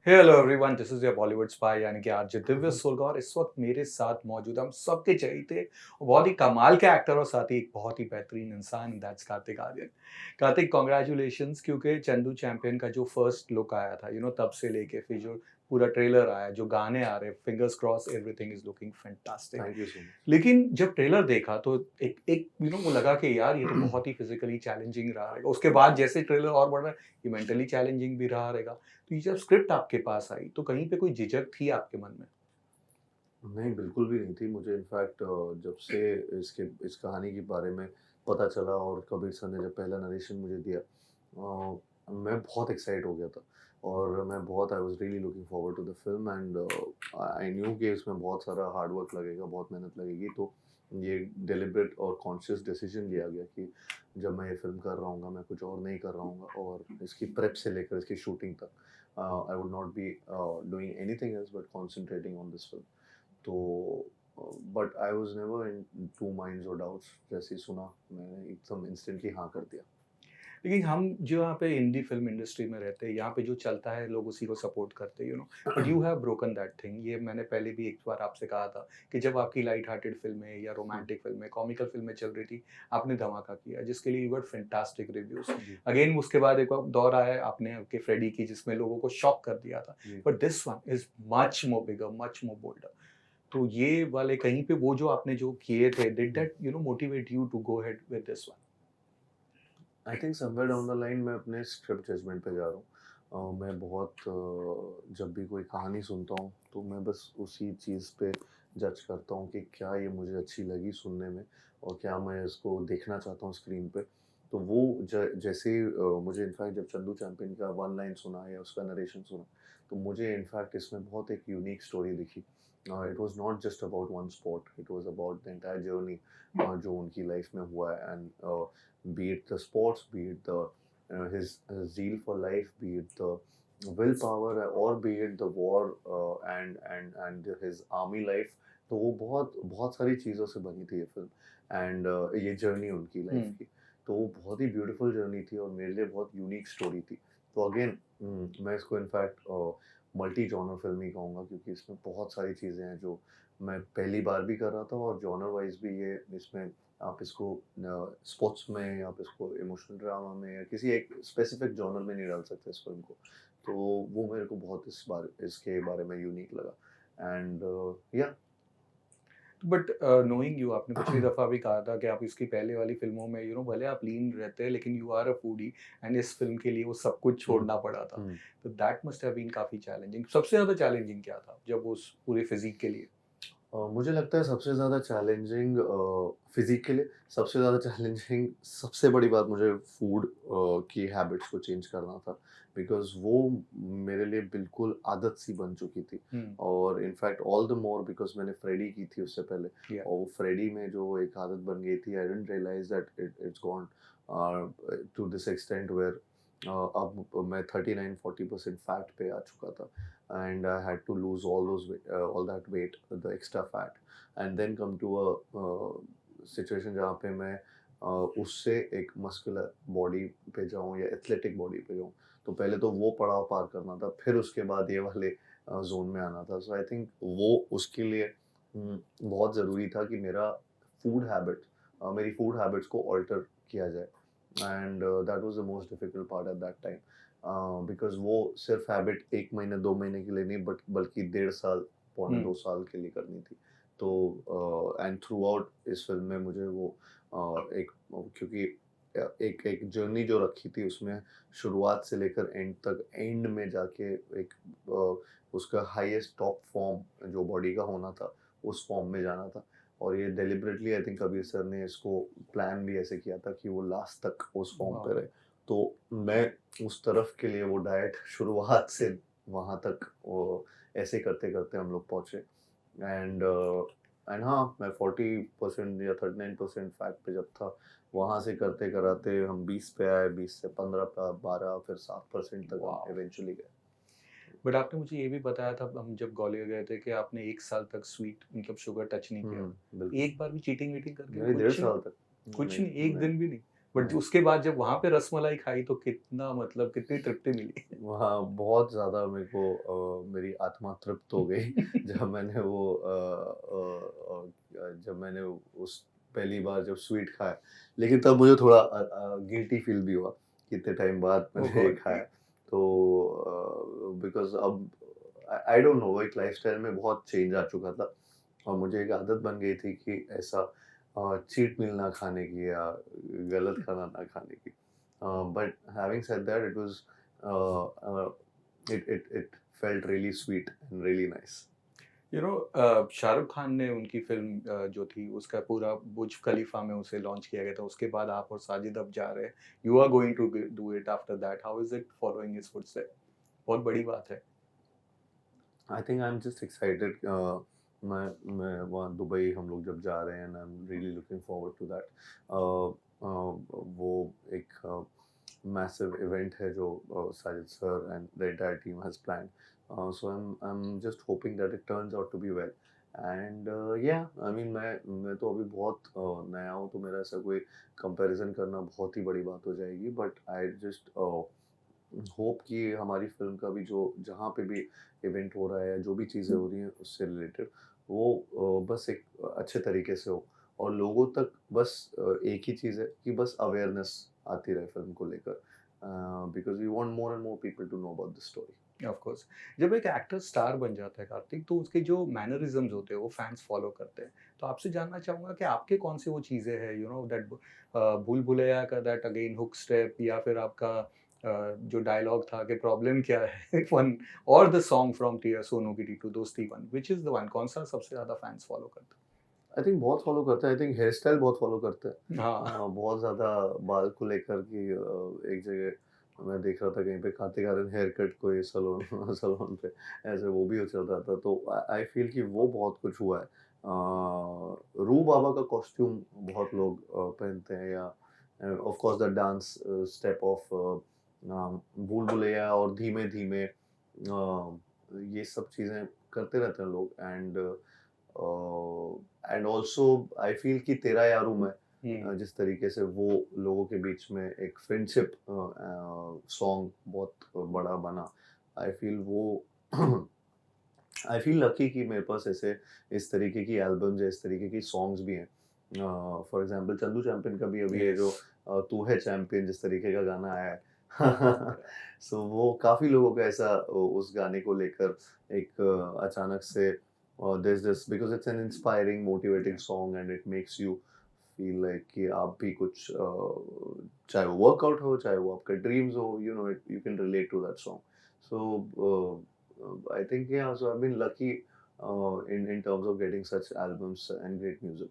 Hello everyone, this is your Bollywood spy यानी कि RJ Divya सुरगौर इस वक्त मेरे साथ मौजूद है। हम सबके चहेते बहुत ही कमाल के एक्टर और साथ ही एक बहुत ही बेहतरीन इंसान, दैट्स कार्तिक आर्यन। कार्तिक, कॉन्ग्रेचुलेशंस, क्योंकि चंदू चैंपियन का जो फर्स्ट लुक आया था, तब से लेके फिर जो पूरा ट्रेलर आया, जो गाने आ रहे, fingers cross, everything is looking fantastic. Thank you so much. लेकिन जब ट्रेलर देखा तो एक एक वो लगा कि यार ये तो बहुत ही फिजिकली चैलेंजिंग रहा रहेगा। उसके बाद जैसे ट्रेलर और बढ़ रहा है, ये मेंटली चैलेंजिंग भी रहा रहेगा। तो ये जब स्क्रिप्ट आपके पास आई तो कहीं पे कोई झिझक थी आपके मन में? नहीं, बिल्कुल भी नहीं थी। मुझे इनफैक्ट जब से इस कहानी के बारे में पता चला और कबीर सर ने जब पहला नरेशन मुझे दिया, मैं बहुत एक्साइट हो गया था और मैं बहुत I was really looking forward to the film and I knew कि इसमें बहुत सारा हार्ड वर्क लगेगा, बहुत मेहनत लगेगी। तो ये डेलिब्रेट और कॉन्शियस डिसीज़न लिया गया कि जब मैं ये फ़िल्म कर रहा हूँगा, मैं कुछ और नहीं कर रहा हूँगा और इसकी प्रेप से लेकर इसकी शूटिंग तक I would not be doing anything else but concentrating on this film. तो but I was never in two minds और डाउट्स। जैसे ही सुना, मैंने एकदम इंस्टेंटली हाँ कर दिया। लेकिन हम जो यहाँ पे हिंदी फ़िल्म इंडस्ट्री में रहते हैं, यहाँ पे जो चलता है लोग उसी को सपोर्ट करते हैं, but you have broken that thing. ये मैंने पहले भी एक बार आपसे कहा था कि जब आपकी लाइट हार्टेड फ़िल्में या हुँ, रोमांटिक फ़िल्में, कॉमिकल फ़िल्में चल रही थी, आपने धमाका किया जिसके लिए यू गॉट फैंटास्टिक रिव्यूज़। जी, अगेन उसके बाद एक और दौर आया आपने आपके फ्रेडी की, जिसमें लोगों को शॉक कर दिया था। जी। But this one is much more bigger, much more bolder. तो ये वाले कहीं पे वो जो आपने जो किए थे, did hmm. That motivate you to go ahead with this one? I think somewhere down the line मैं अपने स्क्रिप्ट जजमेंट पे जा रहा हूँ। मैं बहुत जब भी कोई कहानी सुनता हूँ तो मैं बस उसी चीज़ पे जज करता हूँ कि क्या ये मुझे अच्छी लगी सुनने में और क्या मैं इसको देखना चाहता हूँ स्क्रीन पे। तो वो जैसे ही मुझे इनफैक्ट जब चंदू चैंपियन का वन लाइन सुना या उसका नरेशन सुना, तो मुझे इनफैक्ट इसमें बहुत एक यूनिक स्टोरी दिखी। It was not just about one spot, it was about the entire journey जो उनकी लाइफ में हुआ है and be it the sports, be it the his zeal for life, be it the willpower, or be it the war and his army life. तो वो बहुत बहुत सारी चीज़ों से बनी थी ये फिल्म एंड ये जर्नी उनकी लाइफ हुँ। की। तो वो बहुत ही ब्यूटीफुल जर्नी थी और मेरे लिए बहुत यूनिक स्टोरी थी। तो अगेन मैं इसको इनफैक्ट मल्टी जॉनर फिल्म ही कहूँगा क्योंकि इसमें बहुत सारी चीज़ें हैं जो मैं पहली बार भी कर रहा था और जॉनर वाइज भी ये इसमें आप इसको स्पोर्ट्स में, आप इसको इमोशनल ड्रामा में या किसी एक स्पेसिफिक जॉनर में नहीं डाल सकते इस फ़िल्म को। तो वो मेरे को बहुत इस बार इसके बारे में यूनिक लगा एंड या बट नोइंग यू, आपने पिछली दफ़ा भी कहा था कि आप इसकी पहले वाली फ़िल्मों में भले आप लीन रहते हैं लेकिन you are a foodie, and इस फ़िल्म के लिए वो सब कुछ हुँ, छोड़ना पड़ा था। हुँ। तो दैट मस्ट हैव बीन काफ़ी चैलेंजिंग। सबसे ज़्यादा चैलेंजिंग क्या था जब उस पूरे फ़िज़ीक के लिए? मुझे लगता है सबसे ज़्यादा चैलेंजिंग फ़िज़ीक के लिए सबसे ज़्यादा चैलेंजिंग सबसे बड़ी बात मुझे फूड की हैबिट्स को चेंज करना था। बिकॉज़ वो मेरे लिए बिल्कुल आदत सी बन चुकी थी हुँ, और in fact all the more because मैंने फ्रेडी की थी उससे पहले या और वो फ्रेडी में जो एक आदत बन गई थी I didn't realise that it's gone to this extent where अब मैं 39-40% फैट पे आ चुका था। And I had to lose all that weight, the extra fat, and then come to a situation जहाँ पे मैं उससे एक मस्कुलर बॉडी पे जाऊँ या एथलेटिक बॉडी पे जाऊँ। तो पहले तो वो पड़ाव पार करना था, फिर उसके बाद ये वाले ज़ोन में आना था। सो आई थिंक वो उसके लिए बहुत ज़रूरी था कि मेरी फूड हैबिट्स को ऑल्टर किया जाए and that was the most difficult part at that time. Because वो सिर्फ़ हैबिट 1 महीने 2 महीने के लिए नहीं बट बल्कि डेढ़ साल, पौने हुँ, 2 साल के लिए करनी थी। तो एंड थ्रूआउट इस फ़िल्म में मुझे वो एक क्योंकि एक एक जर्नी जो रखी थी उसमें शुरुआत से लेकर एंड तक, एंड में जाके एक उसका हाईएस्ट टॉप फ़ॉर्म जो बॉडी का होना था, उस फ़ॉर्म में जाना था। और ये deliberately I think Kabir sir ने इसको प्लान भी ऐसे किया था कि वो लास्ट तक उस फ़ॉर्म पे वाह! रहे। तो मैं उस तरफ के लिए वो डाइट शुरुआत से वहाँ तक वो ऐसे करते-करते हम लोग पहुँचे एंड हाँ, मैं 40% या 39% फैट पे जब था, वहाँ से करते-कराते हम 20 पे आए, 20 से 15 पे 12 फिर 7% तक हम वॉव! इवेंचुअली गए। बट आपने मुझे ये भी बताया था हम जब ग्वालियर गए थे कि आपने 1 साल तक स्वीट शुगर टच नहीं किया। हुँ, बिल्कुल। एक बार भी चीटिंग वीटिंग करके नहीं, डेढ़ कुछ नहीं? साल तक कुछ नहीं, नहीं, 1 नहीं। दिन भी नहीं? बट उसके बाद जब वहाँ पे रसमलाई खाई तो कितना मतलब कितनी तृप्ति मिली? वहाँ बहुत ज़्यादा मेरे को मेरी आत्मा तृप्त हो गई जब मैंने वो जब मैंने उस पहली बार जब स्वीट खाया। लेकिन तब मुझे थोड़ा गिल्टी फील भी हुआ कि इतने टाइम बाद ओह मैंने ये गॉड! खाया। तो बिकॉज़ अब आई डोंट नो, एक लाइफ़स्टाइल में बहुत चेंज आ चुका था और मुझे एक आदत बन गई थी कि ऐसा चीट मील ना खाने की या गलत खाना ना खाने की। But having said that, it was it felt really sweet and really nice. Shahrukh Khan ने उनकी फ़िल्म जो थी उसका पूरा बुर्ज खलीफा में उसे लॉन्च किया गया था। उसके बाद आप और साजिद अब जा रहे हैं। You are going to do it after that. How is it following his footstep? बहुत बड़ी बात है। I think I'm just excited. मैं वहाँ दुबई हम लोग जब जा रहे हैं, and I'm really looking forward to that. वो एक massive event है जो Sajid sir and the entire team has planned. So I'm just hoping that it turns out to be well. And yeah, I mean मैं तो अभी बहुत नया हूँ, तो मेरा ऐसा कोई कंपैरिजन करना बहुत ही बड़ी बात हो जाएगी. But I just होप कि हमारी फ़िल्म का भी जो जहाँ पे भी इवेंट हो रहा है या जो भी चीज़ें हो रही हैं उससे रिलेटेड, वो बस एक अच्छे तरीके से हो और लोगों तक बस एक ही चीज़ है कि बस अवेयरनेस आती रहे फ़िल्म को लेकर, because we want more and more people to know about the story. Of course. जब एक एक्टर स्टार बन जाता है कार्तिक, तो उसके जो मैनरिज़म्स होते हैं वो फैन्स फ़ॉलो करते हैं। तो आपसे जानना चाहूँगा कि आपके कौन से वो चीज़ें हैं दैट भूल भुलैया का दैट अगेन हुक स्टेप, या फिर आपका जो डायलॉग था कि प्रॉब्लम क्या है वन, और द सॉन्ग फ्रॉम टीयर सोनू की टीटू दोस्ती one, which is the one, कौन-सा सबसे ज़्यादा फैन्स फ़ॉलो करते आई थिंक बहुत फ़ॉलो करते हैं, आई थिंक हेयर स्टाइल बहुत फ़ॉलो करते हैं। हैं? हाँ। बहुत ज़्यादा बाल को लेकर कि एक जगह मैं देख रहा था कहीं पे कार्तिक आर्यन हेयर कट कोई सैलून सैलून पे ऐसे वो भी चल रहा था, तो आई फील कि वो बहुत कुछ हुआ है। रू बाबा का कॉस्ट्यूम बहुत लोग पहनते हैं, या of course the dance step of भूल भुलैया और धीमे धीमे ये सब चीज़ें करते रहते हैं लोग. एंड ऑल्सो आई फील कि तेरा यारू मैं, हुँ। जिस तरीके से वो लोगों के बीच में एक फ्रेंडशिप सॉन्ग बहुत बड़ा बना, आई फील वो आई फील लकी कि मेरे पास ऐसे इस तरीके की एल्बम्स या इस तरीके की सॉन्ग्स भी हैं. फॉर एग्जांपल चंदू चैंपियन का भी अभी ये जो येस। तू है चैंपियन जिस तरीके का गाना आया है सो वो काफ़ी लोगों का ऐसा उस गाने को लेकर एक अचानक से there's this because it's an inspiring motivating या। song and it makes you feel like कि आप भी कुछ चाहे वो वर्कआउट हो चाहे वो आपका ड्रीम्स हो, you know it, you can relate to that song. So I think yeah, so I've been lucky in terms of getting such albums and great music.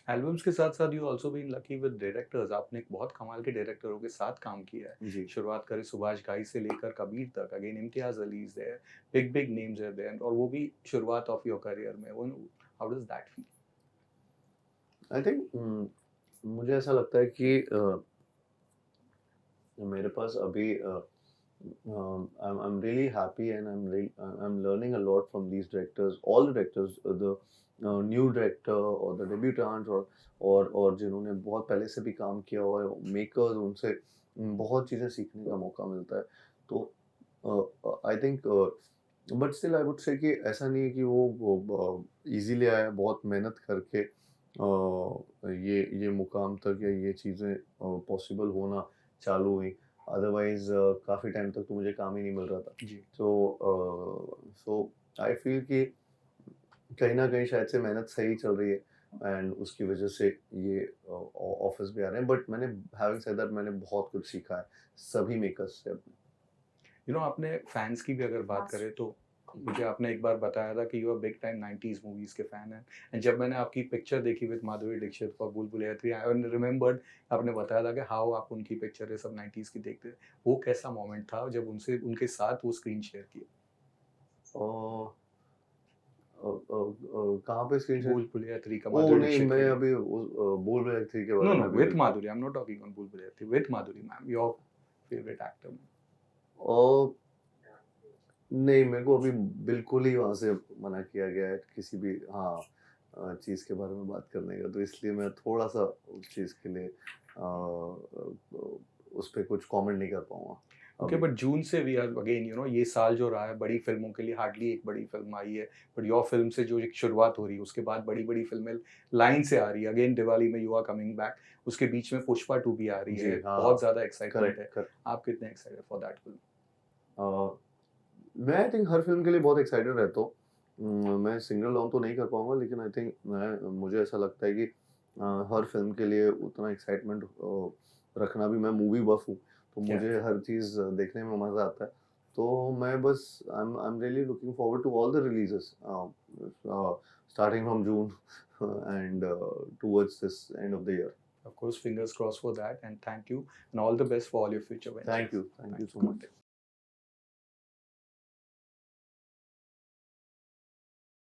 Albums के साथ-साथ you also been lucky with directors. आपने एक बहुत कमाल के डायरेक्टरों के साथ काम किया है। जी. शुरुआत करें सुभाष घाई से लेकर कबीर तक, again Imtiaz Ali is there, big big names are there, और वो भी शुरुआत ऑफ योर करियर में। One, how does that feel? I think मुझे ऐसा लगता है कि मेरे पास अभी I'm really happy and I'm learning a lot from these directors, all the directors, the new director or the debutants और जिन्होंने बहुत पहले से भी काम किया हुआ है मेकर्स, उनसे बहुत चीज़ें सीखने का मौका मिलता है. तो I think but still I would say कि ऐसा नहीं है कि वो इजीली आया, बहुत मेहनत करके ये मुकाम तक या ये चीज़ें पॉसिबल होना चालू हुई. अदरवाइज काफ़ी टाइम तक तो मुझे काम ही नहीं मिल रहा था. जी। सो आई फील कि कहीं ना कहीं शायद से मेहनत सही चल रही है एंड उसकी वजह से ये ऑफिस भी आ रहे हैं. बट मैंने हैविंग सेड दैट मैंने बहुत कुछ सीखा है सभी मेकर्स से. आपने फैन्स की भी अगर बात करें तो मुझे आपने एक बार बताया था कि you are big time 90s movies के फैन हैं। एंड जब मैंने आपकी पिक्चर देखी विद माधुरी दीक्षित फॉर भूल भुलैया 3, आई रिमेंबर्ड आपने बताया था कि हाउ आप उनकी पिक्चर ये सब 90s की देखते थे। वो कैसा मोमेंट था जब उनसे उनके साथ वो स्क्रीन शेयर किया? कहाँ पे स्क्रीन शेयर? भूल भुलैया 3 का ओह माधुरी नहीं, दीक्षित के मैं लिए। अभी उस बोल रहे थे के नो, बारे नो, में अभी विथ बिल्कुल. Madhuri, I am not talking on Bhool Bhulaiyaa 3, with Madhuri ma'am, your favourite actor. और नहीं, मेरे को अभी बिल्कुल ही वहाँ से मना किया गया है किसी भी चीज़ के बारे में बात करने का, तो इसलिए मैं थोड़ा-सा उस चीज़ के लिए उस पे कुछ कमेंट नहीं कर पाऊंगा ओके, अभी। बट जून से वी आर अगेन ये साल जो रहा है बड़ी फिल्मों के लिए हार्डली एक बड़ी फिल्म आई है, बट योर फिल्म से जो एक शुरुआत हो रही है उसके बाद बड़ी बड़ी फिल्में लाइन से आ रही है। अगेन दिवाली में यू आर कमिंग बैक, उसके बीच में पुष्पा 2 भी आ रही जी है, हाँ, बहुत ज़्यादा एक्साइटमेंट करेक्ट है। करेक्ट। आप कितने एक्साइटेड फॉर दैट फिल्म? मैं आई थिंक हर फिल्म के लिए बहुत एक्साइटेड रहता हूँ। मैं सिंगल डाउन तो नहीं कर पाऊंगा, लेकिन आई थिंक मैं मुझे ऐसा लगता है कि हर फिल्म के लिए उतना एक्साइटमेंट रखना भी, मैं मूवी बफ हूँ, तो क्या मुझे हर चीज़ देखने में मज़ा आता है। तो मैं बस I am really looking forward to all the releases starting from June and towards this end of the year. Of course, fingers cross for that and thank you and all the best for all your future ventures. Thank you thank so you. Much.